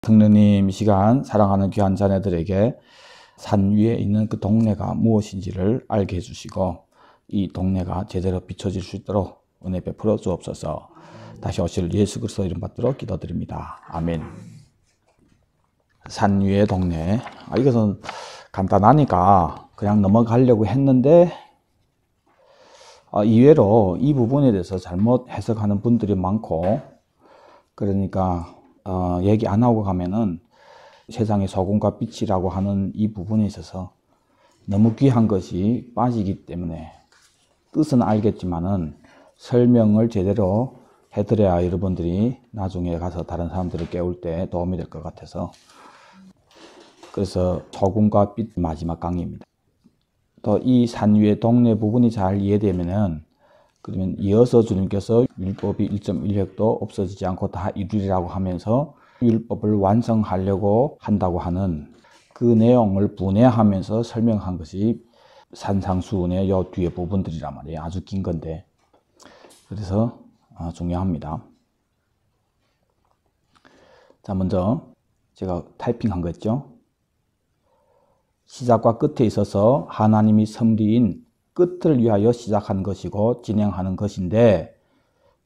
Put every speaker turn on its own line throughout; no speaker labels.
성령님 시간 사랑하는 귀한 자녀들에게 산 위에 있는 그 동네가 무엇인지를 알게 해주시고 이 동네가 제대로 비춰질 수 있도록 은혜 베풀어 주옵소서. 다시 오실 예수 그리스도 이름 받들어 기도드립니다. 아멘. 산 위의 동네. 이것은 간단하니까 그냥 넘어가려고 했는데 이외로 이 부분에 대해서 잘못 해석하는 분들이 많고, 그러니까 얘기 안 하고 가면은 세상의 소금과 빛이라고 하는 이 부분에 있어서 너무 귀한 것이 빠지기 때문에 뜻은 알겠지만은 설명을 제대로 해드려야 여러분들이 나중에 가서 다른 사람들을 깨울 때 도움이 될 것 같아서, 그래서 소금과 빛 마지막 강의입니다. 또 이 산 위의 동네 부분이 잘 이해되면은, 그러면 이어서 주님께서 율법이 1.1획도 없어지지 않고 다 이루리라고 하면서 율법을 완성하려고 한다고 하는 그 내용을 분해하면서 설명한 것이 산상수훈의 요 뒤에 부분들이란 말이에요. 아주 긴 건데. 그래서 중요합니다. 자, 먼저 제가 타이핑한 거 있죠. 시작과 끝에 있어서 하나님이 섭리인 끝을 위하여 시작한 것이고 진행하는 것인데,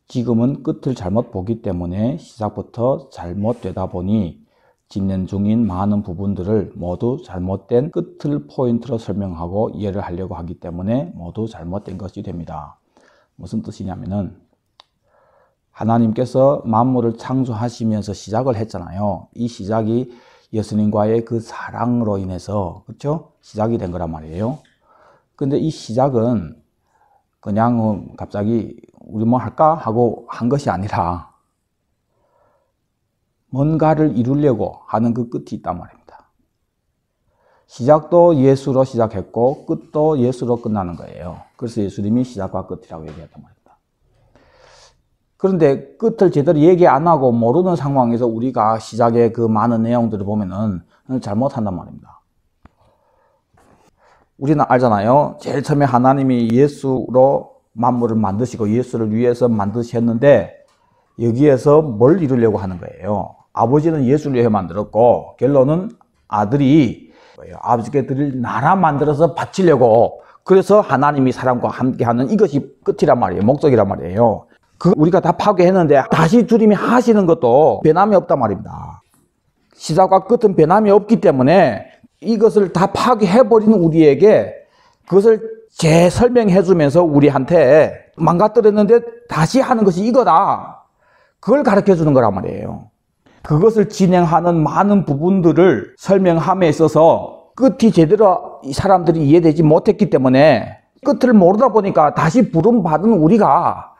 지금은 끝을 잘못 보기 때문에 시작부터 잘못되다 보니 진행 중인 많은 부분들을 모두 잘못된 끝을 포인트로 설명하고 이해를 하려고 하기 때문에 모두 잘못된 것이 됩니다. 무슨 뜻이냐면은, 하나님께서 만물을 창조하시면서 시작을 했잖아요. 이 시작이 예수님과의 그 사랑으로 인해서, 그렇죠? 시작이 된 거란 말이에요. 근데 이 시작은 그냥 갑자기 우리 뭐 할까 하고 한 것이 아니라 뭔가를 이루려고 하는 그 끝이 있단 말입니다. 시작도 예수로 시작했고 끝도 예수로 끝나는 거예요. 그래서 예수님이 시작과 끝이라고 얘기했단 말입니다. 그런데 끝을 제대로 얘기 안 하고 모르는 상황에서 우리가 시작의 그 많은 내용들을 보면은 잘못한단 말입니다. 우리는 알잖아요. 제일 처음에 하나님이 예수로 만물을 만드시고 예수를 위해서 만드셨는데, 여기에서 뭘 이루려고 하는 거예요? 아버지는 예수를 위해 만들었고 결론은 아들이 아버지께 드릴 나라 만들어서 바치려고, 그래서 하나님이 사람과 함께하는 이것이 끝이란 말이에요. 목적이란 말이에요. 우리가 다 파괴했는데 다시 주님이 하시는 것도 변함이 없단 말입니다. 시작과 끝은 변함이 없기 때문에 이것을 다 파괴해버리는 우리에게 그것을 재설명해주면서 우리한테 망가뜨렸는데 다시 하는 것이 이거다, 그걸 가르쳐주는 거란 말이에요. 그것을 진행하는 많은 부분들을 설명함에 있어서 끝이 제대로 사람들이 이해되지 못했기 때문에, 끝을 모르다 보니까 다시 부름받은 우리가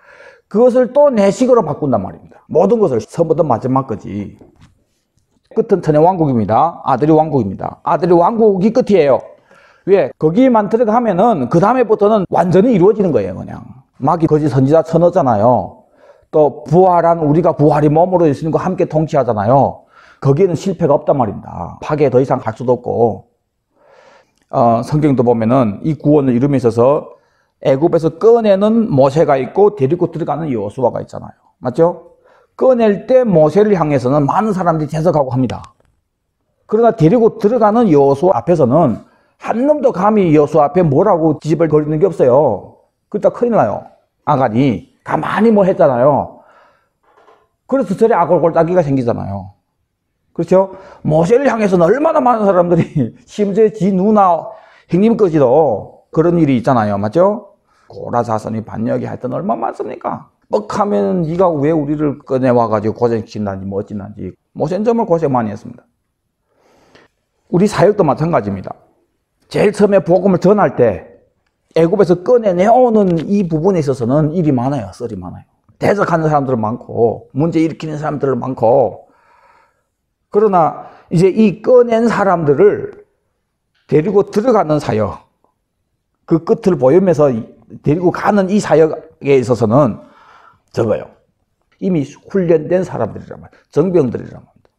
그것을 또 내 식으로 바꾼단 말입니다. 모든 것을 처음부터 마지막까지. 끝은 천의 왕국입니다. 아들이 왕국입니다. 아들이 왕국이 끝이에요. 왜? 거기만 들어가면은 그 다음에부터는 완전히 이루어지는 거예요. 그냥 마귀 거짓 선지자 쳐넣잖아요. 또 부활한 우리가 부활이 몸으로 예수님과 함께 통치하잖아요. 거기에는 실패가 없단 말입니다. 파괴 더 이상 할 수도 없고, 성경도 보면은 이 구원을 이룸에 있어서 애굽에서 꺼내는 모세가 있고 데리고 들어가는 여호수아가 있잖아요. 맞죠? 꺼낼 때 모세를 향해서는 많은 사람들이 해석하고 합니다. 그러나 데리고 들어가는 여호수아 앞에서는 한 놈도 감히 여호수아 앞에 뭐라고 지집을 걸리는 게 없어요. 그러다 큰일 나요. 아간이 가만히 뭐 했잖아요. 그래서 저래 아골골따기가 생기잖아요. 그렇죠? 모세를 향해서는 얼마나 많은 사람들이 심지어 지 누나 형님까지도 그런 일이 있잖아요. 맞죠? 고라 자손이 반역이 하여튼 얼마나 많습니까? 뻑하면 네가 왜 우리를 꺼내와가지고 고생시킨다는지 뭐 어찌난지. 모세는 정말 고생 많이 했습니다. 우리 사역도 마찬가지입니다. 제일 처음에 복음을 전할 때 애굽에서 꺼내내오는 이 부분에 있어서는 일이 많아요. 썰이 많아요. 대적하는 사람들 많고 문제 일으키는 사람들 많고, 그러나 이제 이 꺼낸 사람들을 데리고 들어가는 사역, 그 끝을 보이면서 데리고 가는 이 사역에 있어서는 적어요. 이미 훈련된 사람들이란 말이에요. 정병들이란 말입니다.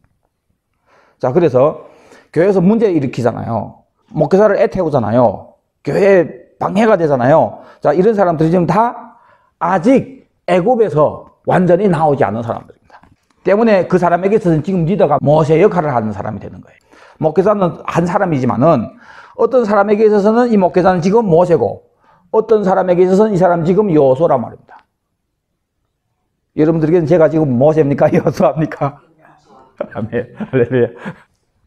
자, 그래서 교회에서 문제 일으키잖아요. 목회자를 애태우잖아요. 교회에 방해가 되잖아요. 자, 이런 사람들이 지금 다 아직 애굽에서 완전히 나오지 않은 사람들입니다. 때문에 그 사람에게 있어서는 지금 리더가 모세 역할을 하는 사람이 되는 거예요. 목회자는 한 사람이지만은 어떤 사람에게 있어서는 이 목회자는 지금 모세고 어떤 사람에게 있어서는 이 사람 지금 여호수아란 말입니다. 여러분들에게는 제가 지금 모세입니까? 여호수아입니까? 아멘. 할렐루야.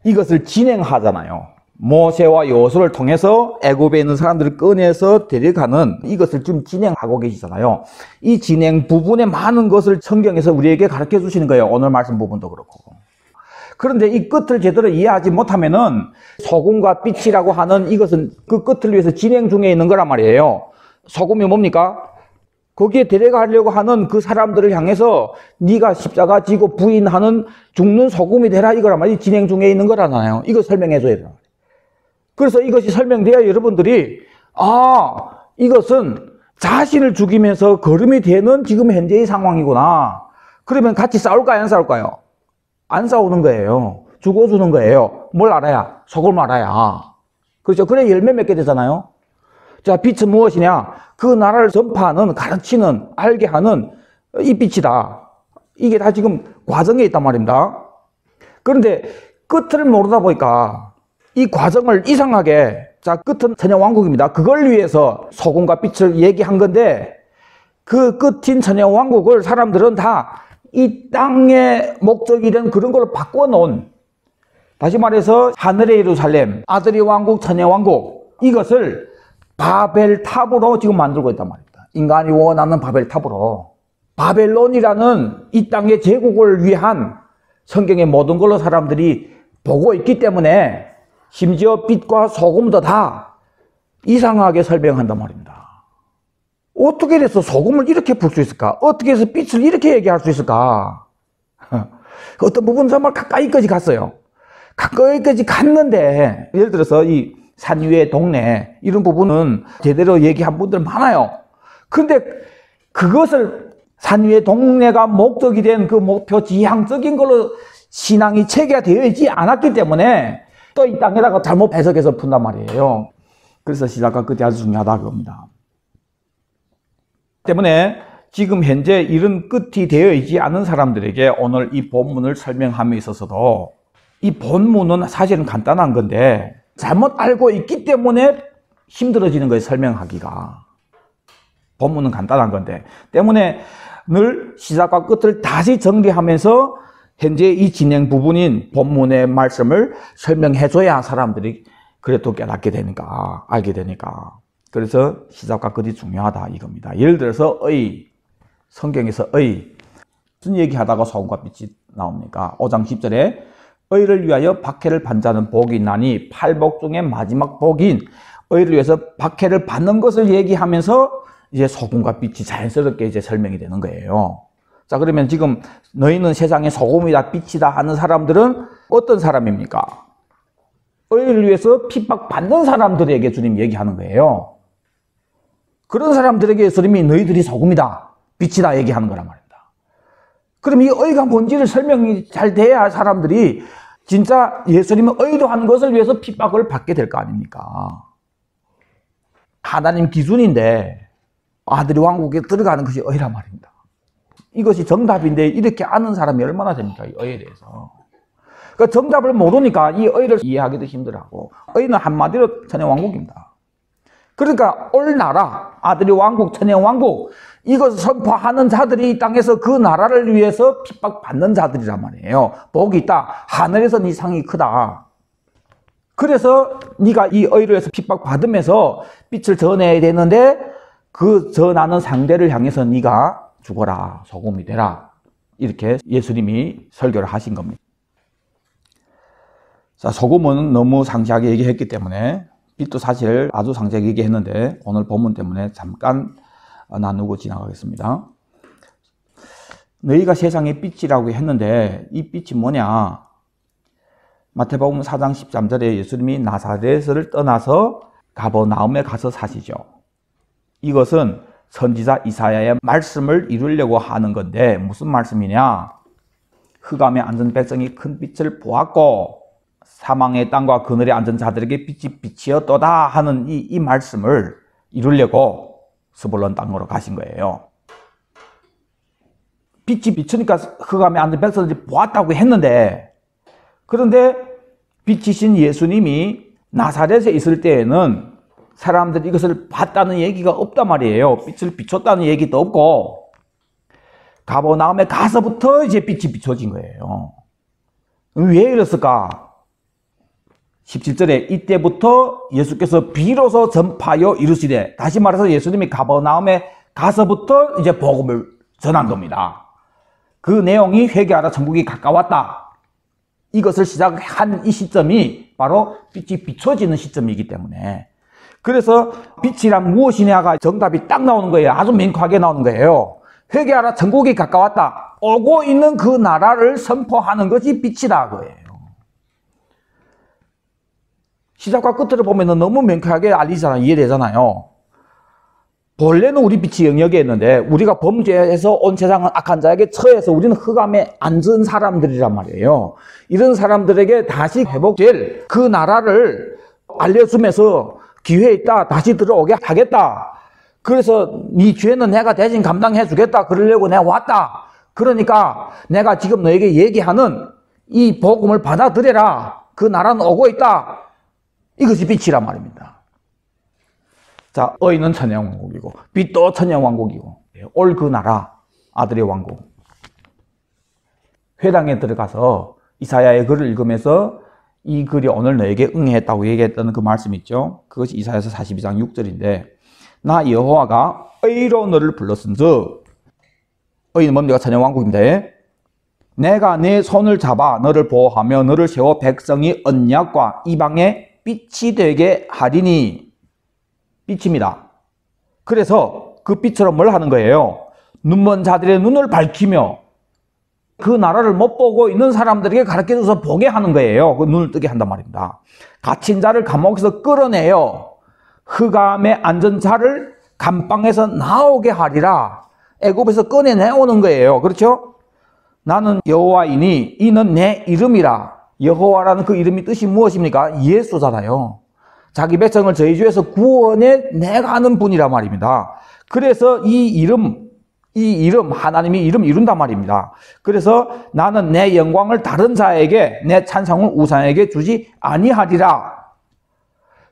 이것을 진행하잖아요. 모세와 여호수아를 통해서 애굽에 있는 사람들을 꺼내서 데려가는 이것을 지금 진행하고 계시잖아요. 이 진행 부분의 많은 것을 성경에서 우리에게 가르쳐 주시는 거예요. 오늘 말씀 부분도 그렇고. 그런데 이 끝을 제대로 이해하지 못하면은 소금과 빛이라고 하는 이것은 그 끝을 위해서 진행 중에 있는 거란 말이에요. 소금이 뭡니까? 거기에 데려가려고 하는 그 사람들을 향해서 네가 십자가 지고 부인하는 죽는 소금이 되라 이거란 말이에요. 진행 중에 있는 거라잖아요. 이거 설명해 줘야 돼요. 그래서 이것이 설명돼야 여러분들이 이것은 자신을 죽이면서 거름이 되는 지금 현재의 상황이구나. 그러면 같이 싸울까요? 안 싸울까요? 안 싸우는 거예요. 죽어주는 거예요. 뭘 알아야? 소금을 알아야. 그렇죠? 그래 열매 맺게 되잖아요. 자, 빛은 무엇이냐? 그 나라를 전파하는, 가르치는, 알게 하는 이 빛이다. 이게 다 지금 과정에 있단 말입니다. 그런데 끝을 모르다 보니까 이 과정을 이상하게, 자, 끝은 천연왕국입니다. 그걸 위해서 소금과 빛을 얘기한 건데 그 끝인 천연왕국을 사람들은 다 이 땅의 목적이 된 그런 걸로 바꿔놓은, 다시 말해서 하늘의 예루살렘, 아들의 왕국, 천연왕국, 이것을 바벨탑으로 지금 만들고 있단 말입니다. 인간이 원하는 바벨탑으로. 바벨론이라는 이 땅의 제국을 위한 성경의 모든 걸로 사람들이 보고 있기 때문에 심지어 빛과 소금도 다 이상하게 설명한단 말입니다. 어떻게 해서 소금을 이렇게 풀 수 있을까? 어떻게 해서 빛을 이렇게 얘기할 수 있을까? 어떤 부분은 정말 가까이까지 갔어요. 가까이까지 갔는데, 예를 들어서 이 산 위의 동네, 이런 부분은 제대로 얘기한 분들 많아요. 그런데 그것을 산 위의 동네가 목적이 된 그 목표 지향적인 걸로 신앙이 체계되어 있지 않았기 때문에 또 이 땅에다가 잘못 해석해서 푼단 말이에요. 그래서 시작과 끝이 아주 중요하다 그겁니다. 때문에 지금 현재 이런 끝이 되어 있지 않은 사람들에게 오늘 이 본문을 설명함에 있어서도 이 본문은 사실은 간단한 건데 잘못 알고 있기 때문에 힘들어지는 거예요. 설명하기가. 본문은 간단한 건데 때문에 늘 시작과 끝을 다시 정리하면서 현재 이 진행 부분인 본문의 말씀을 설명해줘야 사람들이 그래도 깨닫게 되니까, 알게 되니까. 그래서 시작과 끝이 중요하다 이겁니다. 예를 들어서 성경에서 무슨 얘기하다가 소금과 빛이 나옵니까? 5장 10절에 의를 위하여 박해를 받는 자는 복이 있나니 팔복 중에 마지막 복인 의를 위해서 박해를 받는 것을 얘기하면서 이제 소금과 빛이 자연스럽게 이제 설명이 되는 거예요. 자, 그러면 지금 너희는 세상의 소금이다 빛이다 하는 사람들은 어떤 사람입니까? 의를 위해서 핍박 받는 사람들에게 주님 얘기하는 거예요. 그런 사람들에게 예수님이 너희들이 소금이다 빛이다 얘기하는 거란 말입니다. 그럼 이 의가 뭔지를 설명이 잘 돼야 사람들이 진짜 예수님은 의도하는 것을 위해서 핍박을 받게 될 거 아닙니까? 하나님 기준인데 아들이 왕국에 들어가는 것이 의란 말입니다. 이것이 정답인데 이렇게 아는 사람이 얼마나 됩니까? 이 의에 대해서. 그러니까 정답을 모르니까 이 의를 이해하기도 힘들어하고 의는 한마디로 천연왕국입니다. 그러니까 올 나라, 아들이 왕국, 천연왕국 이것을 선포하는 자들이 이 땅에서 그 나라를 위해서 핍박받는 자들이란 말이에요. 복이 있다. 하늘에서 네 상이 크다. 그래서 네가 이 의로 해서 핍박받으면서 빛을 전해야 되는데 그 전하는 상대를 향해서 네가 죽어라, 소금이 되라. 이렇게 예수님이 설교를 하신 겁니다. 자, 소금은 너무 상세하게 얘기했기 때문에 빛도 사실 아주 상세하게 얘기했는데 오늘 본문 때문에 잠깐 나누고 지나가겠습니다. 너희가 세상의 빛이라고 했는데 이 빛이 뭐냐? 마태복음 4장 13절에 예수님이 나사렛을 떠나서 가버나움에 가서 사시죠. 이것은 선지자 이사야의 말씀을 이루려고 하는 건데 무슨 말씀이냐? 흑암에 앉은 백성이 큰 빛을 보았고 사망의 땅과 그늘에 앉은 자들에게 빛이 빛이었도다 하는 이 말씀을 이루려고 스불론 땅으로 가신 거예요. 빛이 비추니까 흑암에 앉은 백성들이 보았다고 했는데, 그런데 빛이신 예수님이 나사렛에 있을 때에는 사람들이 이것을 봤다는 얘기가 없단 말이에요. 빛을 비췄다는 얘기도 없고, 가버나움에 가서부터 이제 빛이 비춰진 거예요. 왜 이랬을까? 17절에 이때부터 예수께서 비로소 전파하여 이르시되, 다시 말해서 예수님이 가버나움에 가서부터 이제 복음을 전한 겁니다. 그 내용이 회개하라 천국이 가까웠다. 이것을 시작한 이 시점이 바로 빛이 비춰지는 시점이기 때문에, 그래서 빛이란 무엇이냐가 정답이 딱 나오는 거예요. 아주 명확하게 나오는 거예요. 회개하라 천국이 가까웠다. 오고 있는 그 나라를 선포하는 것이 빛이다 그거예요. 시작과 끝을 보면 너무 명확하게 알리잖아요. 이해되잖아요. 본래는 우리 빛이 영역에 있는데 우리가 범죄해서 온 세상은 악한 자에게 처해서 우리는 흑암에 앉은 사람들이란 말이에요. 이런 사람들에게 다시 회복될 그 나라를 알려주면서 기회 있다, 다시 들어오게 하겠다. 그래서 네 죄는 내가 대신 감당해 주겠다. 그러려고 내가 왔다. 그러니까 내가 지금 너에게 얘기하는 이 복음을 받아들여라. 그 나라는 오고 있다. 이것이 빛이란 말입니다. 자, 의인은 천년 왕국이고 빛도 천년 왕국이고 올 그 나라 아들의 왕국. 회당에 들어가서 이사야의 글을 읽으면서 이 글이 오늘 너에게 응했다고 얘기했던 그 말씀 있죠. 그것이 이사야서 42장 6절인데, 나 여호와가 의로 너를 불렀은즉, 의인은 뭡니까? 천년 왕국인데, 내가 내 손을 잡아 너를 보호하며 너를 세워 백성이 언약과 이방의 빛이 되게 하리니. 빛입니다. 그래서 그 빛으로 뭘 하는 거예요? 눈먼 자들의 눈을 밝히며 그 나라를 못 보고 있는 사람들에게 가르쳐줘서 보게 하는 거예요. 그 눈을 뜨게 한단 말입니다. 갇힌 자를 감옥에서 끌어내요. 흑암에 앉은 자를 감방에서 나오게 하리라. 애굽에서 꺼내내오는 거예요. 그렇죠? 나는 여호와이니 이는 내 이름이라. 여호와라는 그 이름이 뜻이 무엇입니까? 예수잖아요. 자기 백성을 저희 주에서 구원해 내가는 분이란 말입니다. 그래서 이 이름 하나님이 이름 이룬단 말입니다. 그래서 나는 내 영광을 다른 자에게, 내 찬송을 우상에게 주지 아니하리라.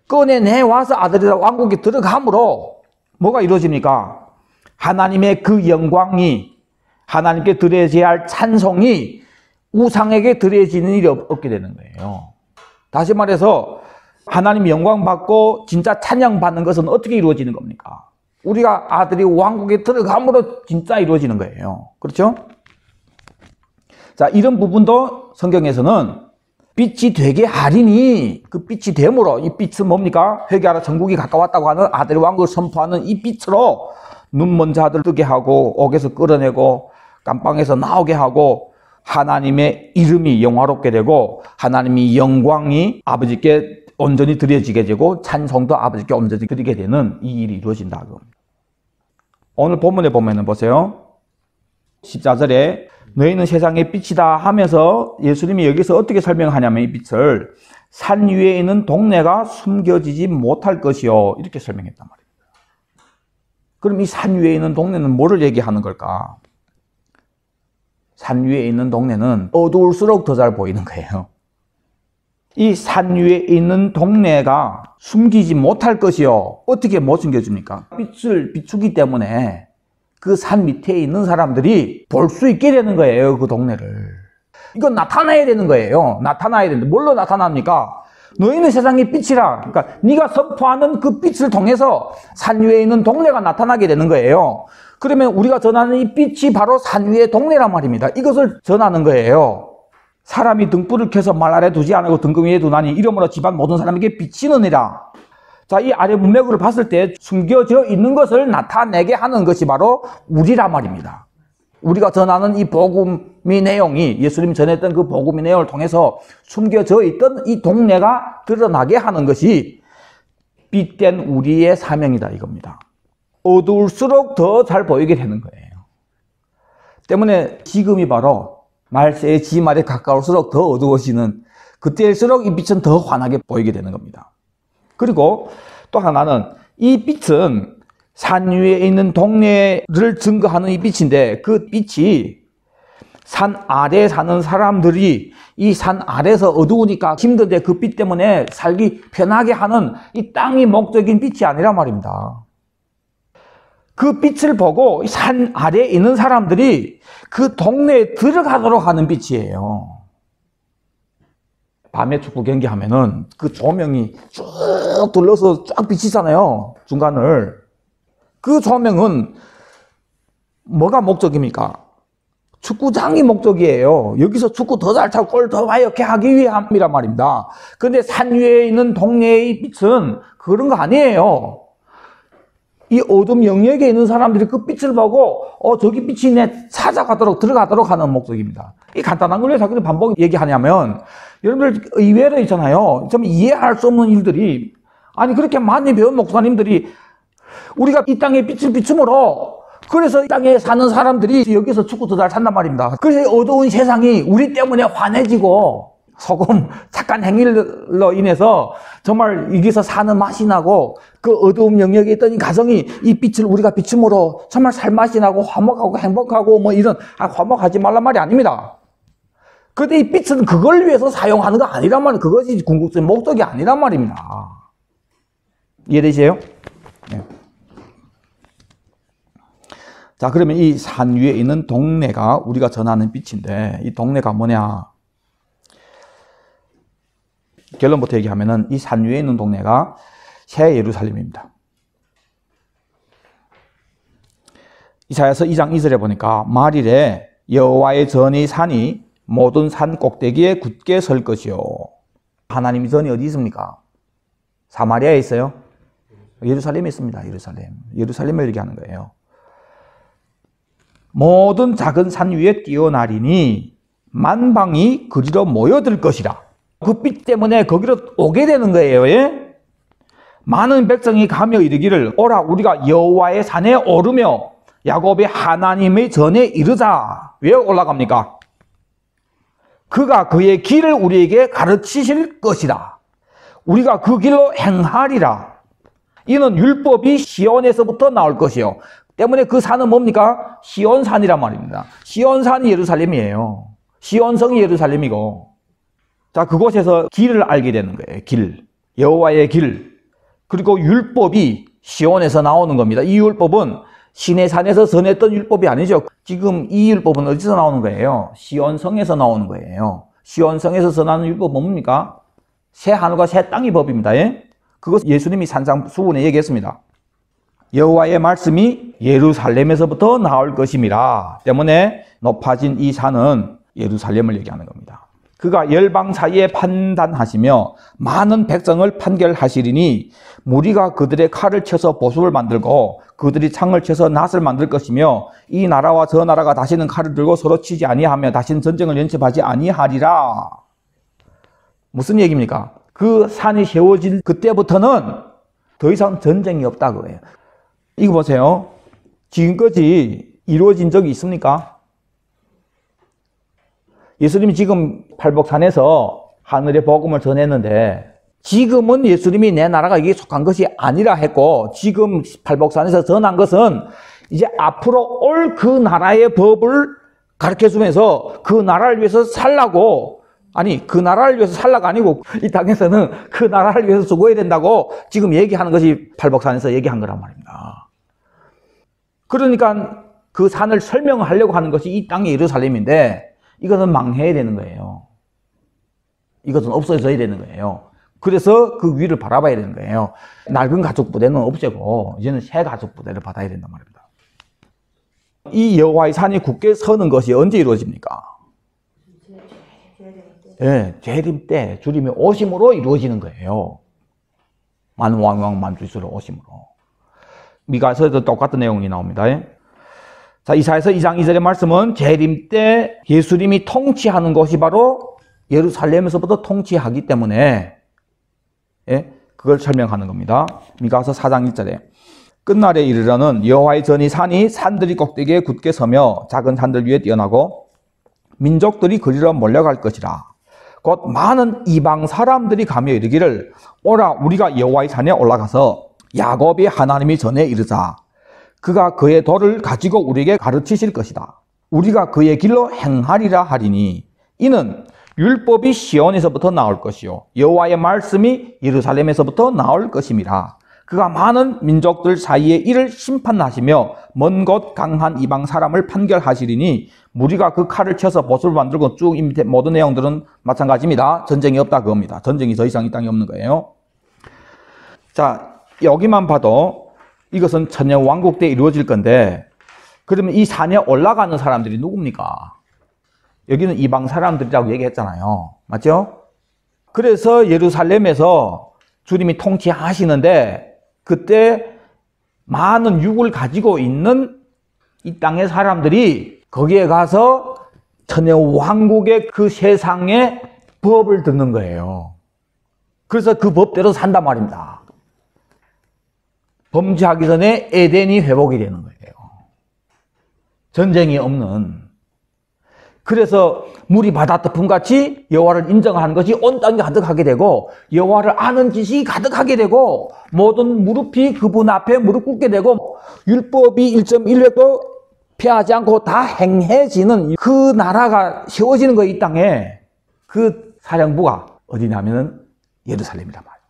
꺼내내와서 아들이라 왕국에 들어감으로 뭐가 이루어집니까? 하나님의 그 영광이, 하나님께 드려져야 할 찬송이 우상에게 드려지는 일이 없게 되는 거예요. 다시 말해서 하나님 영광 받고 진짜 찬양 받는 것은 어떻게 이루어지는 겁니까? 우리가 아들이 왕국에 들어감으로 진짜 이루어지는 거예요. 그렇죠? 자, 이런 부분도 성경에서는 빛이 되게 하리니, 그 빛이 됨으로, 이 빛은 뭡니까? 회개하라 천국이 가까웠다고 하는 아들의 왕국을 선포하는 이 빛으로 눈먼 자들 뜨게 하고 옥에서 끌어내고 감방에서 나오게 하고 하나님의 이름이 영화롭게 되고 하나님의 영광이 아버지께 온전히 드려지게 되고 찬송도 아버지께 온전히 드리게 되는 이 일이 이루어진다고. 오늘 본문에 보면은 보세요. 14절에 너희는 세상의 빛이다 하면서 예수님이 여기서 어떻게 설명하냐면 이 빛을 산 위에 있는 동네가 숨겨지지 못할 것이요. 이렇게 설명했단 말입니다. 그럼 이 산 위에 있는 동네는 뭐를 얘기하는 걸까? 산 위에 있는 동네는 어두울수록 더 잘 보이는 거예요. 이 산 위에 있는 동네가 숨기지 못할 것이요. 어떻게 못 숨겨줍니까? 빛을 비추기 때문에 그 산 밑에 있는 사람들이 볼 수 있게 되는 거예요. 그 동네를. 이건 나타나야 되는 거예요. 나타나야 되는데 뭘로 나타납니까? 너희는 세상의 빛이라. 그러니까 네가 선포하는 그 빛을 통해서 산 위에 있는 동네가 나타나게 되는 거예요. 그러면 우리가 전하는 이 빛이 바로 산 위의 동네란 말입니다. 이것을 전하는 거예요. 사람이 등불을 켜서 말 아래 두지 않고 등금 위에 두나니 이러므로 집안 모든 사람에게 비치느니라. 자, 이 아래 문맥을 봤을 때 숨겨져 있는 것을 나타내게 하는 것이 바로 우리란 말입니다. 우리가 전하는 이 복음의 내용이, 예수님이 전했던 그 복음의 내용을 통해서 숨겨져 있던 이 동네가 드러나게 하는 것이 빛된 우리의 사명이다 이겁니다. 어두울수록 더 잘 보이게 되는 거예요. 때문에 지금이 바로 말세의 지말에 가까울수록 더 어두워지는, 그때일수록 이 빛은 더 환하게 보이게 되는 겁니다. 그리고 또 하나는 이 빛은 산 위에 있는 동네를 증거하는 이 빛인데 그 빛이 산 아래에 사는 사람들이 이 산 아래에서 어두우니까 힘든데 그 빛 때문에 살기 편하게 하는 이 땅이 목적인 빛이 아니란 말입니다. 그 빛을 보고 산 아래에 있는 사람들이 그 동네에 들어가도록 하는 빛이에요. 밤에 축구 경기 하면은 그 조명이 쭉 둘러서 쫙 비치잖아요. 중간을. 그 조명은 뭐가 목적입니까? 축구장이 목적이에요. 여기서 축구 더 잘 차고 골 더 많이 하기 위함이란 말입니다. 그런데 산 위에 있는 동네의 빛은 그런 거 아니에요. 이 어둠 영역에 있는 사람들이 그 빛을 보고 저기 빛이 내 찾아가도록 들어가도록 하는 목적입니다. 이 간단한 걸 왜 자기들 반복 얘기하냐면 여러분들 의외로 있잖아요. 좀 이해할 수 없는 일들이 아니 그렇게 많이 배운 목사님들이 우리가 이 땅에 빛을 비춤으로 그래서 이 땅에 사는 사람들이 여기서 축구 더 잘 산단 말입니다. 그래서 어두운 세상이 우리 때문에 환해지고 소금 착한 행위로 인해서 정말 여기서 사는 맛이 나고 그 어두운 영역에 있던 이 가정이 이 빛을 우리가 비춤으로 정말 살맛이 나고 화목하고 행복하고 뭐 이런 화목하지 말란 말이 아닙니다. 그런데 이 빛은 그걸 위해서 사용하는 거 아니란 말이에요. 그것이 궁극적인 목적이 아니란 말입니다. 이해되세요? 네. 자, 그러면 이 산 위에 있는 동네가 우리가 전하는 빛인데 이 동네가 뭐냐? 결론부터 얘기하면은 이 산 위에 있는 동네가 새 예루살렘입니다. 이사야서 2장 2절에 보니까 말일에 여호와의 전이 산이 모든 산 꼭대기에 굳게 설 것이요. 하나님의 전이 어디 있습니까? 사마리아에 있어요? 예루살렘에 있습니다. 예루살렘을 얘기하는 거예요. 모든 작은 산 위에 뛰어나리니 만방이 그리로 모여들 것이라. 그 빛 때문에 거기로 오게 되는 거예요. 예? 많은 백성이 가며 이르기를 오라 우리가 여호와의 산에 오르며 야곱의 하나님의 전에 이르자. 왜 올라갑니까? 그가 그의 길을 우리에게 가르치실 것이라. 우리가 그 길로 행하리라. 이는 율법이 시온에서부터 나올 것이요. 때문에 그 산은 뭡니까? 시온산이란 말입니다. 시온산이 예루살렘이에요. 시온성이 예루살렘이고. 자, 그곳에서 길을 알게 되는 거예요. 길. 여호와의 길. 그리고 율법이 시온에서 나오는 겁니다. 이 율법은 시내산에서 전했던 율법이 아니죠. 지금 이 율법은 어디서 나오는 거예요? 시온성에서 나오는 거예요. 시온성에서 전하는 율법은 뭡니까? 새 하늘과 새 땅의 법입니다. 예? 그것 예수님이 산상수훈에 얘기했습니다. 여호와의 말씀이 예루살렘에서부터 나올 것임이라. 때문에 높아진 이 산은 예루살렘을 얘기하는 겁니다. 그가 열방 사이에 판단하시며 많은 백성을 판결하시리니 무리가 그들의 칼을 쳐서 보습을 만들고 그들이 창을 쳐서 낫을 만들 것이며 이 나라와 저 나라가 다시는 칼을 들고 서로 치지 아니하며 다시는 전쟁을 연습하지 아니하리라. 무슨 얘기입니까? 그 산이 세워진 그때부터는 더 이상 전쟁이 없다고 해요. 이거 보세요. 지금까지 이루어진 적이 있습니까? 예수님이 지금 팔복산에서 하늘의 복음을 전했는데 지금은 예수님이 내 나라가 이게 속한 것이 아니라 했고 지금 팔복산에서 전한 것은 이제 앞으로 올 그 나라의 법을 가르쳐주면서 그 나라를 위해서 살라고 아니 그 나라를 위해서 살라가 아니고 이 땅에서는 그 나라를 위해서 죽어야 된다고 지금 얘기하는 것이 팔복산에서 얘기한 거란 말입니다. 그러니까 그 산을 설명하려고 하는 것이 이 땅의 예루살렘인데 이것은 망해야 되는 거예요. 이것은 없어져야 되는 거예요. 그래서 그 위를 바라봐야 되는 거예요. 낡은 가축 부대는 없애고 이제는 새 가축 부대를 받아야 된단 말입니다. 이 여호와의 산이 굳게 서는 것이 언제 이루어집니까? 네, 재림 때 주님의 오심으로 이루어지는 거예요. 만왕왕 만주시로 오심으로. 미가서에도 똑같은 내용이 나옵니다. 자, 이사야서 2장 2절의 말씀은 재림 때 예수님이 통치하는 것이 바로 예루살렘에서부터 통치하기 때문에 그걸 설명하는 겁니다. 미가서 4장 1절에 끝날에 이르러는 여호와의 전이 산이 산들이 꼭대기에 굳게 서며 작은 산들 위에 뛰어나고 민족들이 그리로 몰려갈 것이라. 곧 많은 이방 사람들이 가며 이르기를 오라 우리가 여호와의 산에 올라가서 야곱의 하나님의 전에 이르자. 그가 그의 도를 가지고 우리에게 가르치실 것이다. 우리가 그의 길로 행하리라 하리니 이는 율법이 시온에서부터 나올 것이요 여호와의 말씀이 예루살렘에서부터 나올 것임이라. 그가 많은 민족들 사이에 이를 심판하시며 먼 곳 강한 이방 사람을 판결하시리니 무리가 그 칼을 쳐서 보습을 만들고 쭉 이 밑에 모든 내용들은 마찬가지입니다. 전쟁이 없다 그겁니다. 전쟁이 더 이상 이 땅에 없는 거예요. 자, 여기만 봐도 이것은 천년 왕국 때 이루어질 건데 그러면 이 산에 올라가는 사람들이 누굽니까? 여기는 이방 사람들이라고 얘기했잖아요. 맞죠? 그래서 예루살렘에서 주님이 통치하시는데 그때 많은 육을 가지고 있는 이 땅의 사람들이 거기에 가서 천년 왕국의 그 세상의 법을 듣는 거예요. 그래서 그 법대로 산단 말입니다. 범죄하기 전에 에덴이 회복이 되는 거예요. 전쟁이 없는. 그래서 물이 바다떠품같이 여호와를 인정하는 것이 온 땅에 가득하게 되고 여호와를 아는 지식이 가득하게 되고 모든 무릎이 그분 앞에 무릎 꿇게 되고 율법이 1.1획도 피하지 않고 다 행해지는 그 나라가 세워지는 거예요. 이 땅에. 그 사령부가 어디냐면은 예루살렘이란 말이에요.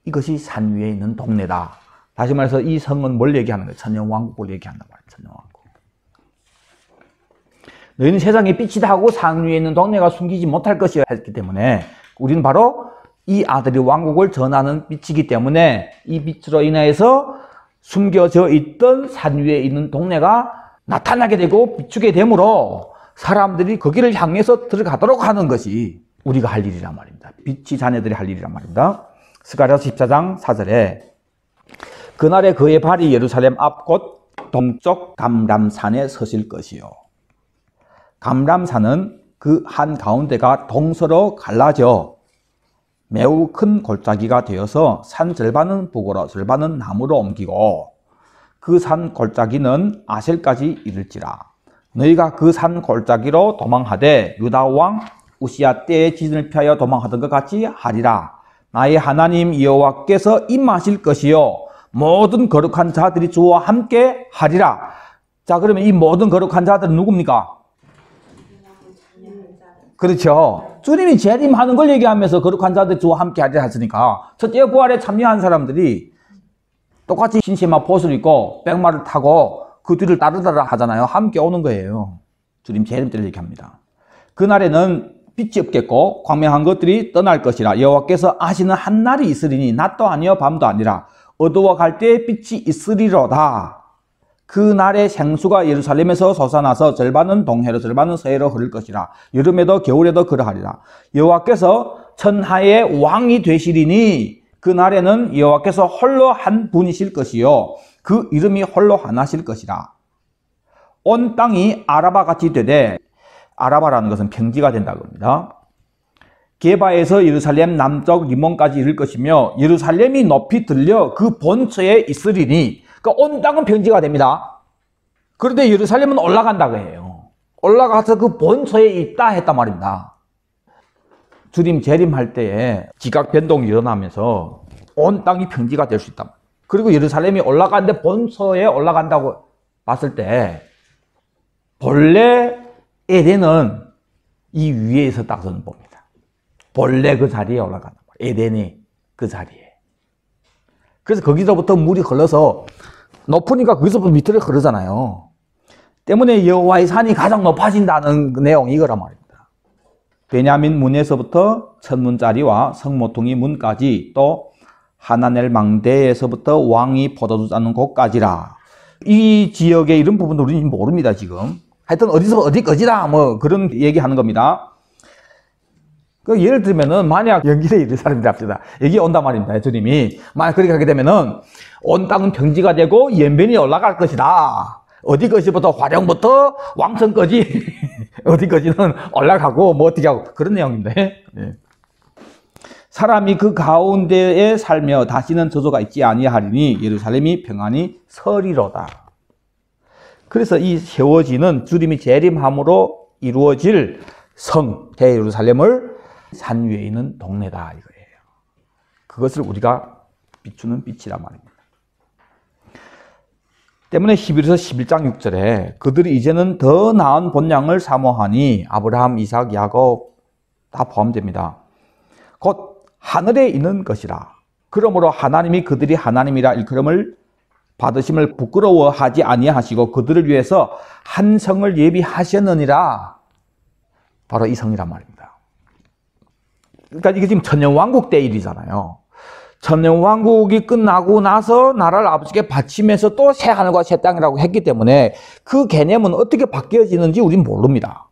이것이 산 위에 있는 동네다. 다시 말해서 이 성은 뭘 얘기하는 거예요? 천년 왕국을 얘기한단 말이에요. 천년 왕국. 너희는 세상의 빛이다 하고 산 위에 있는 동네가 숨기지 못할 것이야 했기 때문에 우리는 바로 이 아들이 왕국을 전하는 빛이기 때문에 이 빛으로 인해서 숨겨져 있던 산 위에 있는 동네가 나타나게 되고 비추게 되므로 사람들이 거기를 향해서 들어가도록 하는 것이 우리가 할 일이란 말입니다. 빛이 자녀들이 할 일이란 말입니다. 스가랴서 14장 4절에 그날에 그의 발이 예루살렘 앞 곧 동쪽 감람산에 서실 것이요. 감람산은 그 한가운데가 동서로 갈라져 매우 큰 골짜기가 되어서 산 절반은 북으로 절반은 남으로 옮기고 그 산 골짜기는 아셀까지 이를지라. 너희가 그 산 골짜기로 도망하되 유다 왕 우시야 때에 진을 피하여 도망하던 것 같이 하리라. 나의 하나님 여호와께서 임하실 것이요 모든 거룩한 자들이 주와 함께 하리라. 자, 그러면 이 모든 거룩한 자들은 누굽니까? 그렇죠. 주님이 재림하는 걸 얘기하면서 거룩한 자들 주와 함께 하리라 했으니까 첫째 부활에 참여한 사람들이 똑같이 신시마 보수를 입고 백마를 타고 그 뒤를 따르다라 하잖아요. 함께 오는 거예요. 주님 재림 때를 얘기합니다. 그날에는 빛이 없겠고 광명한 것들이 떠날 것이라. 여호와께서 아시는 한 날이 있으리니 낮도 아니요 밤도 아니라 어두워갈 때에 빛이 있으리로다. 그 날에 생수가 예루살렘에서 솟아나서 절반은 동해로 절반은 서해로 흐를 것이라. 여름에도 겨울에도 그러하리라. 여호와께서 천하의 왕이 되시리니 그 날에는 여호와께서 홀로 한 분이실 것이요 그 이름이 홀로 하나실 것이라. 온 땅이 아라바 같이 되되, 아라바라는 것은 평지가 된다고 합니다. 게바에서 예루살렘 남쪽 리몬까지 이를 것이며 예루살렘이 높이 들려 그 본처에 있으리니, 그러니까 온 땅은 평지가 됩니다. 그런데 예루살렘은 올라간다고 해요. 올라가서 그 본처에 있다 했단 말입니다. 주님 재림할 때에 지각 변동이 일어나면서 온 땅이 평지가 될 수 있다. 그리고 예루살렘이 올라가는데 본처에 올라간다고 봤을 때 본래 에덴은 이 위에 있었다고 저는 봅니다. 본래 그 자리에 올라간단 말이에요. 에덴이 그 자리에. 그래서 거기서부터 물이 흘러서 높으니까 거기서부터 밑으로 흐르잖아요. 때문에 여호와의 산이 가장 높아진다는 그 내용이 이거란 말입니다. 베냐민 문에서부터 천문짜리와 성모퉁이 문까지 또 하나넬 망대에서부터 왕이 포도주 짜는 곳까지라. 이 지역의 이런 부분도 우리는 모릅니다, 지금. 하여튼 어디서 어디까지다 뭐 그런 얘기하는 겁니다. 그 예를 들면은 만약 연길에 이르는 사람들이 합시다. 여기 온단 말입니다. 주님이 만약 그렇게 하게 되면은 온 땅은 평지가 되고 연변이 올라갈 것이다. 어디 것이부터 화령부터 왕성까지 어디까지는 올라가고 뭐 어떻게 하고 그런 내용입니다. 네. 사람이 그 가운데에 살며 다시는 저주가 있지 아니하리니 예루살렘이 평안히 서리로다. 그래서 이 세워지는 주님이 재림함으로 이루어질 성 대예루살렘을 산 위에 있는 동네다 이거예요. 그것을 우리가 비추는 빛이란 말입니다. 때문에 히브리서 11장 6절에 그들이 이제는 더 나은 본향을 사모하니 아브라함, 이삭, 야곱 다 포함됩니다. 곧 하늘에 있는 것이라. 그러므로 하나님이 그들이 하나님이라 일컬음을 받으심을 부끄러워하지 아니하시고 그들을 위해서 한 성을 예비하셨느니라. 바로 이 성이란 말입니다. 그러니까 이게 지금 천년왕국 때 일이잖아요. 천년왕국이 끝나고 나서 나라를 아버지께 바치면서 또 새 하늘과 새 땅이라고 했기 때문에 그 개념은 어떻게 바뀌어지는지 우리는 모릅니다.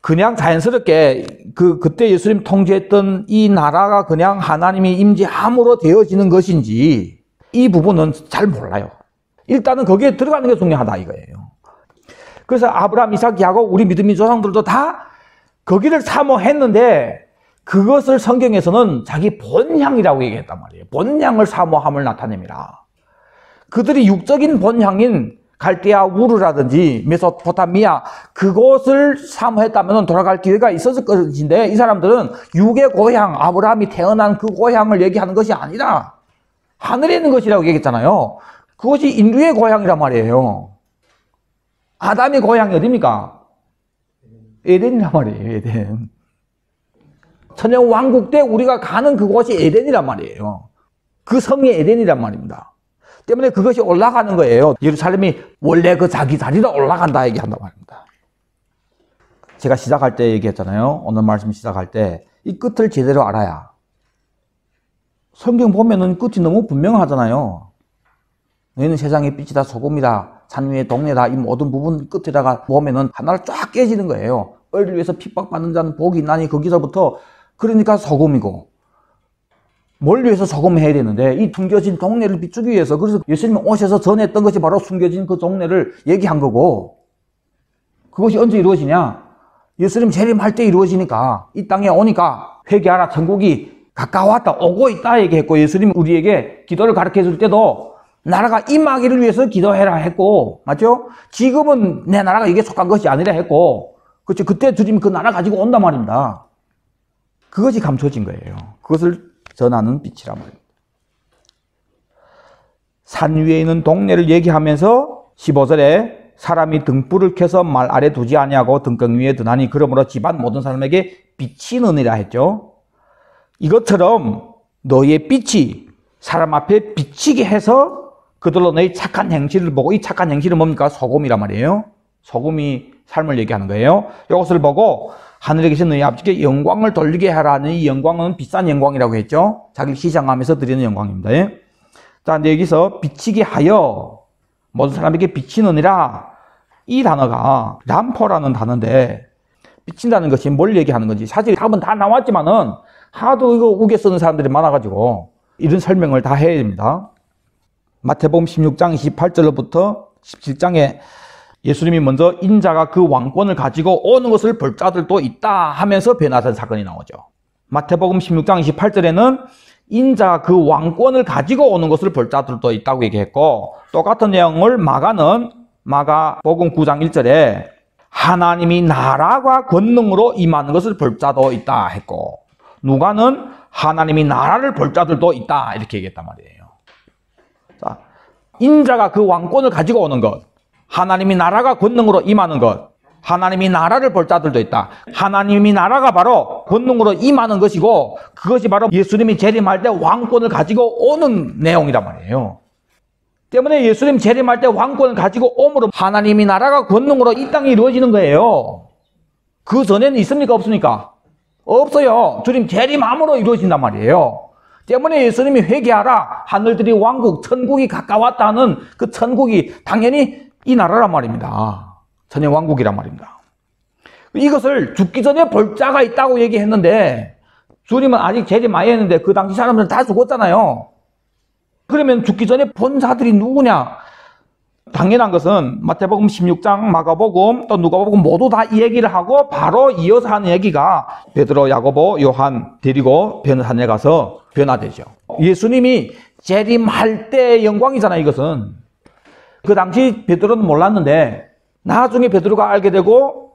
그냥 자연스럽게 그때 예수님 통치했던 이 나라가 그냥 하나님이 임재함으로 되어지는 것인지 이 부분은 잘 몰라요. 일단은 거기에 들어가는 게 중요하다 이거예요. 그래서 아브라함, 이삭, 야곱 우리 믿음의 조상들도 다 거기를 사모했는데 그것을 성경에서는 자기 본향이라고 얘기했단 말이에요. 본향을 사모함을 나타냅니다. 그들이 육적인 본향인 갈대아 우르라든지 메소포타미아 그곳을 사모했다면 돌아갈 기회가 있었을 것인데 이 사람들은 육의 고향, 아브라함이 태어난 그 고향을 얘기하는 것이 아니라 하늘에 있는 것이라고 얘기했잖아요. 그것이 인류의 고향이란 말이에요. 아담의 고향이 어디입니까? 에덴이란 말이에요. 에덴. 천년왕국 때 우리가 가는 그곳이 에덴이란 말이에요. 그 성이 에덴이란 말입니다. 때문에 그것이 올라가는 거예요. 예루살렘이 원래 그 자기 자리로 올라간다 얘기한단 말입니다. 제가 시작할 때 얘기했잖아요. 오늘 말씀 시작할 때 이 끝을 제대로 알아야. 성경 보면은 끝이 너무 분명하잖아요. 너희는 세상의 빛이다, 소금이다, 산 위의 동네다, 이 모든 부분 끝에다가 보면은 하나를 쫙 깨지는 거예요. 의를 위해서 핍박받는 자는 복이 있나니 거기서부터 그러니까 소금이고 뭘 위해서 소금을 해야 되는데 이 숨겨진 동네를 비추기 위해서 그래서 예수님이 오셔서 전했던 것이 바로 숨겨진 그 동네를 얘기한 거고 그것이 언제 이루어지냐? 예수님 재림할 때 이루어지니까 이 땅에 오니까 회개하라 천국이 가까웠다 오고 있다 얘기했고 예수님 우리에게 기도를 가르쳐 줄 때도 나라가 임하기를 위해서 기도해라 했고 맞죠? 지금은 내 나라가 이게 속한 것이 아니라 했고 그렇죠? 그때 주님이 그 나라 가지고 온단 말입니다. 그것이 감춰진 거예요. 그것을 전하는 빛이란 말입니다. 산 위에 있는 동네를 얘기하면서 15절에 사람이 등불을 켜서 말 아래 두지 아니하고 등경 위에 두나니 그러므로 집안 모든 사람에게 빛이 느니라 했죠. 이것처럼 너희의 빛이 사람 앞에 비치게 해서 그들로 너희 착한 행실을 보고 이 착한 행실은 뭡니까? 소금이란 말이에요. 소금이 삶을 얘기하는 거예요. 이것을 보고 하늘에 계신 너희 아버지께 영광을 돌리게 하라는 이 영광은 비싼 영광이라고 했죠. 자기를 희생하면서 드리는 영광입니다. 자, 근데 여기서 비치게 하여 모든 사람에게 비치느니라 이 단어가 람포라는 단어인데 비친다는 것이 뭘 얘기하는 건지 사실 답은 다 나왔지만은 하도 이거 우겨 쓰는 사람들이 많아가지고 이런 설명을 다 해야 됩니다. 마태복음 16장 28절로부터 17장에 예수님이 먼저 인자가 그 왕권을 가지고 오는 것을 볼 자들도 있다 하면서 변화된 사건이 나오죠. 마태복음 16장 28절에는 인자가 그 왕권을 가지고 오는 것을 볼 자들도 있다고 얘기했고 똑같은 내용을 마가복음 9장 1절에 하나님이 나라가 권능으로 임하는 것을 볼 자도 있다 했고 누가는 하나님이 나라를 볼 자들도 있다 이렇게 얘기했단 말이에요. 자, 인자가 그 왕권을 가지고 오는 것 하나님이 나라가 권능으로 임하는 것 하나님이 나라를 볼 자들도 있다. 하나님이 나라가 바로 권능으로 임하는 것이고 그것이 바로 예수님이 재림할 때 왕권을 가지고 오는 내용이란 말이에요. 때문에 예수님 재림할 때 왕권을 가지고 오므로 하나님이 나라가 권능으로 이 땅이 이루어지는 거예요. 그 전에는 있습니까? 없습니까? 없어요. 주님 재림함으로 이루어진단 말이에요. 때문에 예수님이 회개하라 하늘들이 왕국 천국이 가까웠다는 그 천국이 당연히 이 나라란 말입니다. 천년왕국이란 말입니다. 이것을 죽기 전에 볼 자가 있다고 얘기했는데 주님은 아직 재림 안 했는데 그 당시 사람들은 다 죽었잖아요. 그러면 죽기 전에 본 자들이 누구냐? 당연한 것은 마태복음 16장, 마가복음, 또 누가복음 모두 다 이 얘기를 하고 바로 이어서 하는 얘기가 베드로, 야고보, 요한 데리고 변산에 가서 변화되죠. 예수님이 재림할 때의 영광이잖아요, 이것은. 그 당시 베드로는 몰랐는데 나중에 베드로가 알게 되고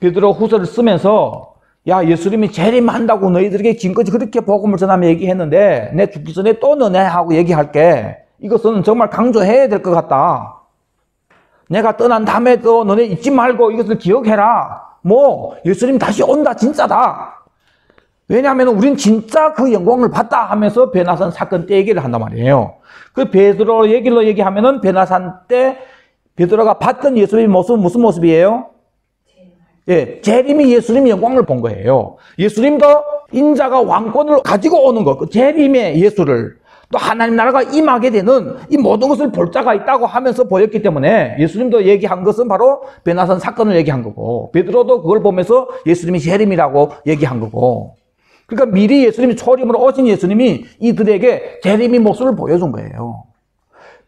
베드로 후서를 쓰면서 야 예수님이 재림한다고 너희들에게 지금까지 그렇게 복음을 전하며 얘기했는데 내 죽기 전에 또 너네하고 얘기할게. 이것은 정말 강조해야 될 것 같다. 내가 떠난 다음에도 너네 잊지 말고 이것을 기억해라. 예수님 다시 온다, 진짜다. 왜냐하면 우린 진짜 그 영광을 봤다 하면서 베나산 사건 때 얘기를 한단 말이에요. 그 베드로 얘기로 얘기하면은 베나산 때 베드로가 봤던 예수님의 모습은 무슨 모습이에요? 예, 재림이 예수님의 영광을 본 거예요. 예수님도 인자가 왕권을 가지고 오는 것, 그 재림의 예수를 또 하나님 나라가 임하게 되는 이 모든 것을 볼 자가 있다고 하면서 보였기 때문에 예수님도 얘기한 것은 바로 베나산 사건을 얘기한 거고 베드로도 그걸 보면서 예수님이 재림이라고 얘기한 거고 그러니까 미리 예수님이 초림으로 오신 예수님이 이들에게 재림의 모습을 보여준 거예요.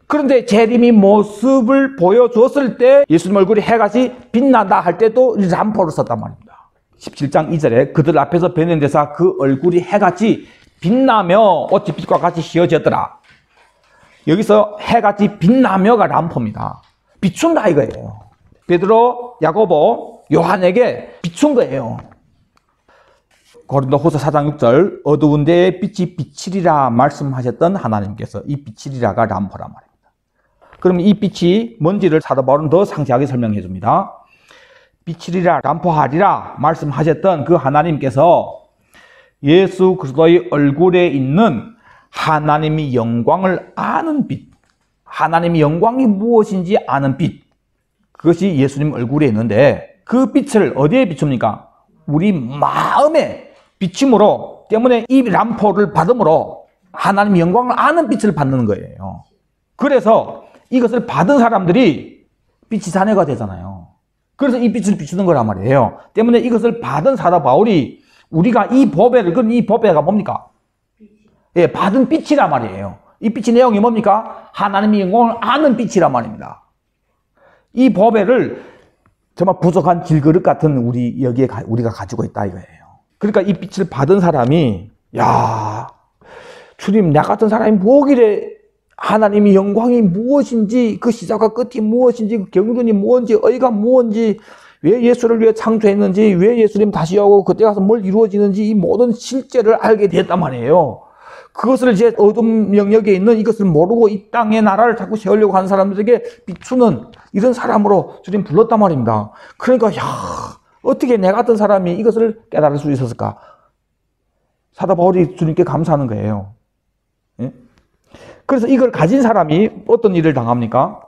그런데 재림의 모습을 보여주었을 때 예수님 얼굴이 해같이 빛난다 할 때도 람포를 썼단 말입니다. 17장 2절에 그들 앞에서 뵈는 데서 그 얼굴이 해같이 빛나며 어찌 빛과 같이 휘어졌더라. 여기서 해같이 빛나며가 람포입니다. 비춘다 이거예요. 베드로, 야고보, 요한에게 비춘 거예요. 고린도후서 4장 6절 어두운 데에 빛이 비치리라 말씀하셨던 하나님께서 이 비치리라가 람포란 말입니다. 그럼 이 빛이 뭔지를 사도 바울은 더 상세하게 설명해 줍니다. 비치리라 람포하리라 말씀하셨던 그 하나님께서 예수 그리스도의 얼굴에 있는 하나님의 영광을 아는 빛, 하나님의 영광이 무엇인지 아는 빛, 그것이 예수님 얼굴에 있는데 그 빛을 어디에 비춥니까? 우리 마음에 비침으로 때문에 이 람포를 받음으로 하나님의 영광을 아는 빛을 받는 거예요. 그래서 이것을 받은 사람들이 빛이 자녀가 되잖아요. 그래서 이 빛을 비추는 거란 말이에요. 때문에 이것을 받은 사도 바울이 우리가 이 보배를, 그럼 이 보배가 뭡니까? 예, 받은 빛이란 말이에요. 이 빛의 내용이 뭡니까? 하나님의 영광을 아는 빛이란 말입니다. 이 보배를 정말 부족한 질그릇 같은 우리가 가지고 있다 이거예요. 그러니까 이 빛을 받은 사람이, 주님, 나 같은 사람이 보기에 하나님의 영광이 무엇인지, 그 시작과 끝이 무엇인지, 그 경륜이 무엇인지, 의가 무엇인지, 왜 예수를 위해 창조했는지, 왜 예수님 다시 오고 그때 가서 뭘 이루어지는지 이 모든 실제를 알게 됐단 말이에요. 그것을 이제 어둠 영역에 있는 이것을 모르고 이 땅의 나라를 자꾸 세우려고 하는 사람들에게 비추는 이런 사람으로 주님 불렀단 말입니다. 그러니까 어떻게 내 같은 사람이 이것을 깨달을 수 있었을까? 사도 바울이 주님께 감사하는 거예요. 예? 그래서 이걸 가진 사람이 어떤 일을 당합니까?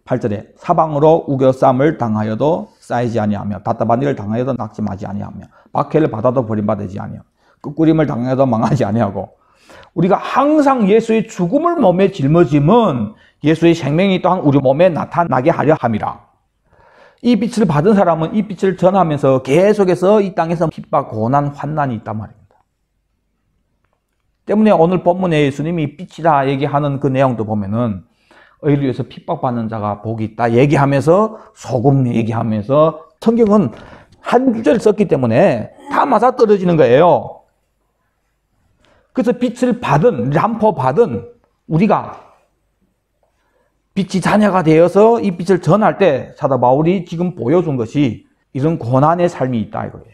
8절에 사방으로 우겨쌈을 당하여도 쌓이지 아니하며 답답한 일을 당하여도 낙심하지 아니하며 박해를 받아도 버림받지 아니하며 끄꾸림을 당하여도 망하지 아니하고 우리가 항상 예수의 죽음을 몸에 짊어짐은 예수의 생명이 또한 우리 몸에 나타나게 하려 함이라. 이 빛을 받은 사람은 이 빛을 전하면서 계속해서 이 땅에서 핍박, 고난, 환난이 있단 말입니다. 때문에 오늘 본문에 예수님이 빛이라 얘기하는 그 내용도 보면은 의를 위해서 핍박받는 자가 복이 있다 얘기하면서 소금 얘기하면서 성경은 한 주제를 썼기 때문에 다 맞아떨어지는 거예요. 그래서 빛을 받은, 람포 받은 우리가 빛이 자녀가 되어서 이 빛을 전할 때 사도 바울이 지금 보여준 것이 이런 고난의 삶이 있다 이거예요.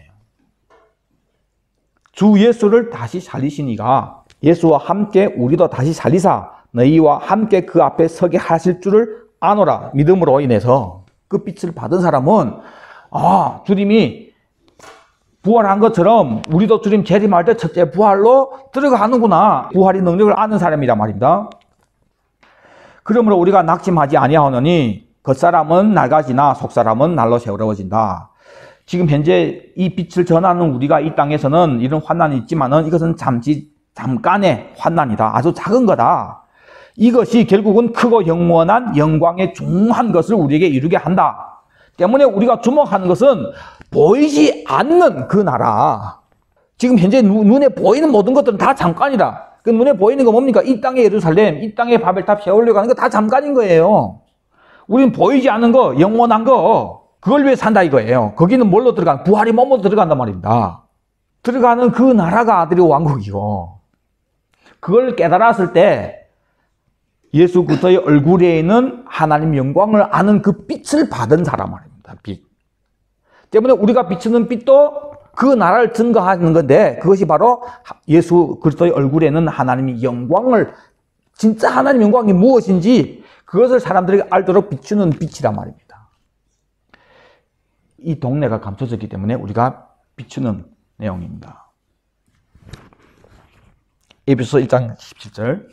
주 예수를 다시 살리신 이가 예수와 함께 우리도 다시 살리사 너희와 함께 그 앞에 서게 하실 줄을 아노라. 믿음으로 인해서 그 빛을 받은 사람은 주님이 부활한 것처럼 우리도 주님 재림할 때 첫째 부활로 들어가는구나. 부활의 능력을 아는 사람이란 말입니다. 그러므로 우리가 낙심하지 아니하오노니 겉사람은 낡아지나 속사람은 날로 새로워진다. 지금 현재 이 빛을 전하는 우리가 이 땅에서는 이런 환난이 있지만은 이것은 잠깐의 환난이다. 아주 작은 거다. 이것이 결국은 크고 영원한 영광의 중한 것을 우리에게 이루게 한다. 때문에 우리가 주목하는 것은 보이지 않는 그 나라. 지금 현재 눈에 보이는 모든 것들은 다 잠깐이다. 그 눈에 보이는 거 뭡니까? 이 땅의 예루살렘, 이 땅의 바벨탑 세우려고 하는 거 다 잠깐인 거예요. 우리는 보이지 않는 거, 영원한 거, 그걸 위해 산다 이거예요. 거기는 뭘로 들어가는? 부활이 몸으로 들어간단 말입니다. 들어가는 그 나라가 아들의 왕국이고, 그걸 깨달았을 때 예수 그리스도의 얼굴에 있는 하나님 영광을 아는 그 빛을 받은 사람 말입니다. 빛. 때문에 우리가 비추는 빛도 그 나라를 증거하는 건데 그것이 바로 예수 그리스도의 얼굴에 있는 하나님의 영광을 진짜 하나님 영광이 무엇인지 그것을 사람들에게 알도록 비추는 빛이란 말입니다. 이 동네가 감춰졌기 때문에 우리가 비추는 내용입니다. 에베소서 1장 17절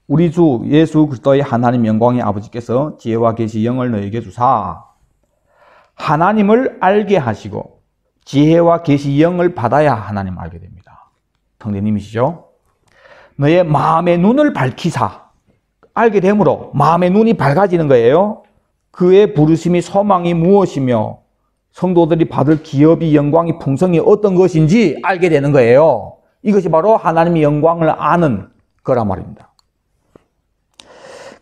우리 주 예수 그리스도의 하나님 영광의 아버지께서 지혜와 계시 영을 너에게 주사 하나님을 알게 하시고 지혜와 계시 영을 받아야 하나님 알게 됩니다. 성령님이시죠? 너의 마음의 눈을 밝히사 알게 되므로 마음의 눈이 밝아지는 거예요. 그의 부르심이 소망이 무엇이며 성도들이 받을 기업이 영광이 풍성이 어떤 것인지 알게 되는 거예요. 이것이 바로 하나님의 영광을 아는 거란 말입니다.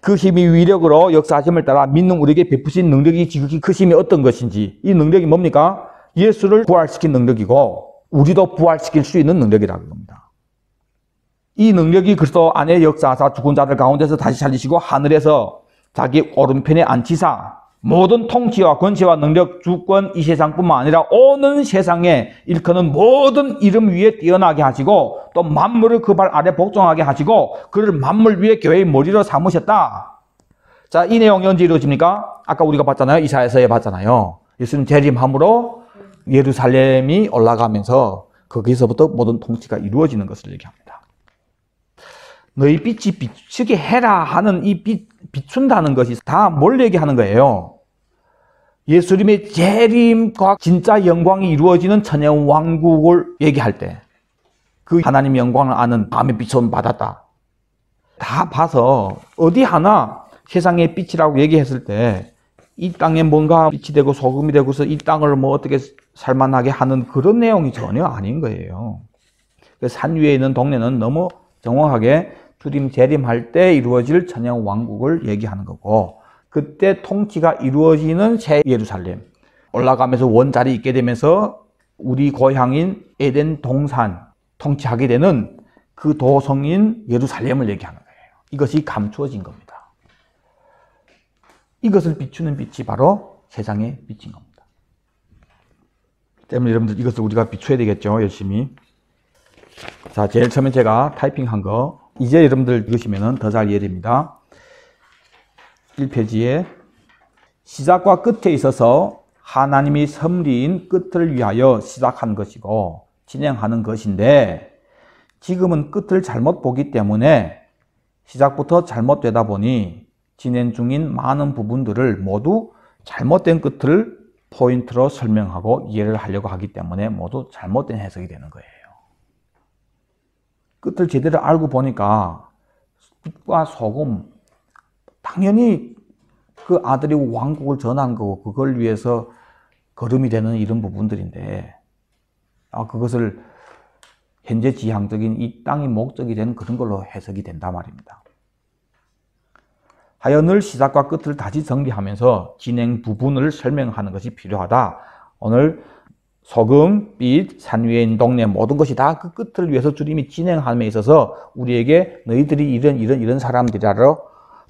그 힘이 위력으로 역사하심을 따라 믿는 우리에게 베푸신 능력이 지극히 크심이 어떤 것인지 이 능력이 뭡니까? 예수를 부활시킨 능력이고 우리도 부활시킬 수 있는 능력이라는 겁니다. 이 능력이 그리스도 안에 역사하사 죽은 자들 가운데서 다시 살리시고 하늘에서 자기 오른편에 앉히사 모든 통치와 권세와 능력, 주권 이 세상뿐만 아니라 오는 세상에 일컫는 모든 이름 위에 뛰어나게 하시고 또 만물을 그 발 아래 복종하게 하시고 그를 만물 위에 교회의 머리로 삼으셨다. 자, 이 내용이 언제 이루어집니까? 아까 우리가 봤잖아요. 이사야서에 봤잖아요. 예수님 재림함으로 예루살렘이 올라가면서 거기서부터 모든 통치가 이루어지는 것을 얘기합니다. 너희 빛이 비추게 해라 하는 이 비춘다는 것이 다 뭘 얘기하는 거예요? 예수님의 재림과 진짜 영광이 이루어지는 천년 왕국을 얘기할 때 그 하나님의 영광을 아는 밤의 빛은 받았다. 다 봐서 어디 하나 세상의 빛이라고 얘기했을 때 이 땅에 뭔가 빛이 되고 소금이 되고서 이 땅을 뭐 어떻게 살만하게 하는 그런 내용이 전혀 아닌 거예요. 산 위에 있는 동네는 너무 정확하게 주님 재림할 때 이루어질 천년 왕국을 얘기하는 거고 그때 통치가 이루어지는 새 예루살렘 올라가면서 원자리 있게 되면서 우리 고향인 에덴 동산 통치하게 되는 그 도성인 예루살렘을 얘기하는 거예요. 이것이 감추어진 겁니다. 이것을 비추는 빛이 바로 세상의 빛인 겁니다. 때문에 여러분들 이것을 우리가 비춰야 되겠죠. 열심히. 자, 제일 처음에 제가 타이핑한 거 이제 여러분들 읽으시면 더 잘 이해됩니다. 1페이지에 시작과 끝에 있어서 하나님이 섭리인 끝을 위하여 시작한 것이고 진행하는 것인데 지금은 끝을 잘못 보기 때문에 시작부터 잘못되다 보니 진행 중인 많은 부분들을 모두 잘못된 끝을 포인트로 설명하고 이해를 하려고 하기 때문에 모두 잘못된 해석이 되는 거예요. 끝을 제대로 알고 보니까 빛과 소금 당연히 그 아들이 왕국을 전한 거고 그걸 위해서 걸음이 되는 이런 부분들인데 그것을 현재 지향적인 이 땅이 목적이 되는 그런 걸로 해석이 된단 말입니다. 하여 늘 시작과 끝을 다시 정리하면서 진행 부분을 설명하는 것이 필요하다. 오늘 소금, 빛, 산 위에 있는 동네 모든 것이 다 그 끝을 위해서 주님이 진행함에 있어서 우리에게 너희들이 이런 사람들이라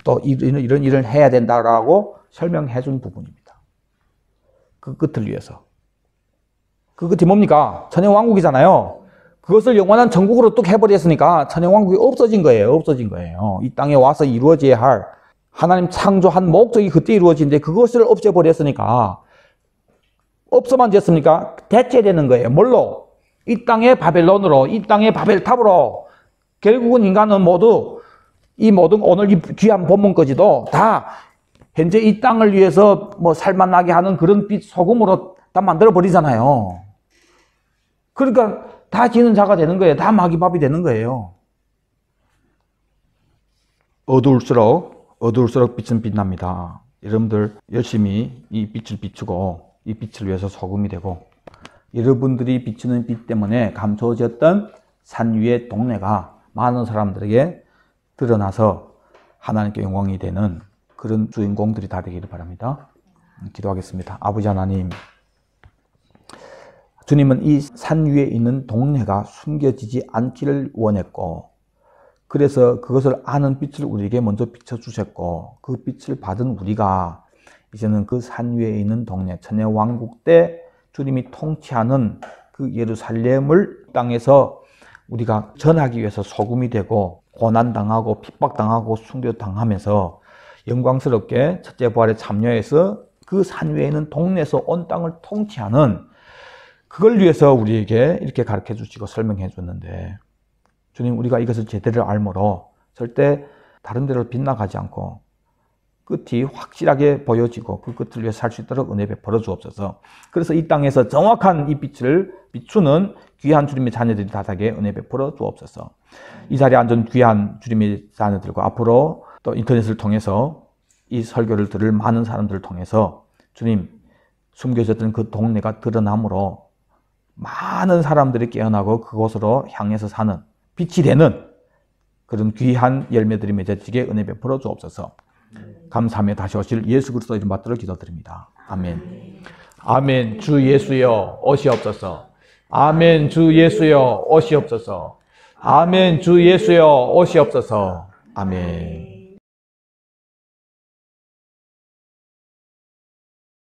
또 이런 일을 해야 된다라고 설명해 준 부분입니다. 그 끝을 위해서. 그 끝이 뭡니까? 천연왕국이잖아요. 그것을 영원한 천국으로 뚝 해버렸으니까 천연왕국이 없어진 거예요. 이 땅에 와서 이루어져야 할 하나님 창조한 목적이 그때 이루어지는데 그것을 없애버렸으니까 없어만 됐습니까? 대체되는 거예요. 뭘로? 이 땅의 바벨론으로, 이 땅의 바벨탑으로. 결국은 인간은 모두 이 모든 오늘 이 귀한 본문까지도 다 현재 이 땅을 위해서 뭐 살만나게 하는 그런 빛 소금으로 다 만들어 버리잖아요. 그러니까 다 지는 자가 되는 거예요. 다 마귀밥이 되는 거예요. 어두울수록 빛은 빛납니다. 여러분들 열심히 이 빛을 비추고 이 빛을 위해서 소금이 되고 여러분들이 비추는 빛 때문에 감춰졌던 산 위의 동네가 많은 사람들에게 드러나서 하나님께 영광이 되는 그런 주인공들이 다 되기를 바랍니다. 기도하겠습니다. 아버지 하나님, 주님은 이 산 위에 있는 동네가 숨겨지지 않기를 원했고 그래서 그것을 아는 빛을 우리에게 먼저 비춰주셨고 그 빛을 받은 우리가 이제는 그 산 위에 있는 동네 천년왕국 때 주님이 통치하는 그 예루살렘을 땅에서 우리가 전하기 위해서 소금이 되고 고난당하고 핍박당하고 순교당하면서 영광스럽게 첫째 부활에 참여해서 그 산 위에 있는 동네에서 온 땅을 통치하는, 그걸 위해서 우리에게 이렇게 가르쳐 주시고 설명해 줬는데, 주님, 우리가 이것을 제대로 알므로 절대 다른 데로 빗나가지 않고 끝이 확실하게 보여지고 그 끝을 위해 살 수 있도록 은혜 베풀어 주옵소서. 그래서 이 땅에서 정확한 이 빛을 비추는 귀한 주님의 자녀들이 다되게 은혜 베풀어 주옵소서. 이 자리에 앉은 귀한 주님의 자녀들과 앞으로 또 인터넷을 통해서 이 설교를 들을 많은 사람들을 통해서 주님, 숨겨졌던 그 동네가 드러남으로 많은 사람들이 깨어나고 그곳으로 향해서 사는 빛이 되는 그런 귀한 열매들이 맺어지게 은혜 베풀어 주옵소서. 감사하며 다시 오실 예수 그리스도 이름 받들어 기도드립니다. 아멘. 아멘. 주 예수여 오시옵소서. 아멘. 주 예수여 오시옵소서. 아멘. 주 예수여 오시옵소서. 아멘.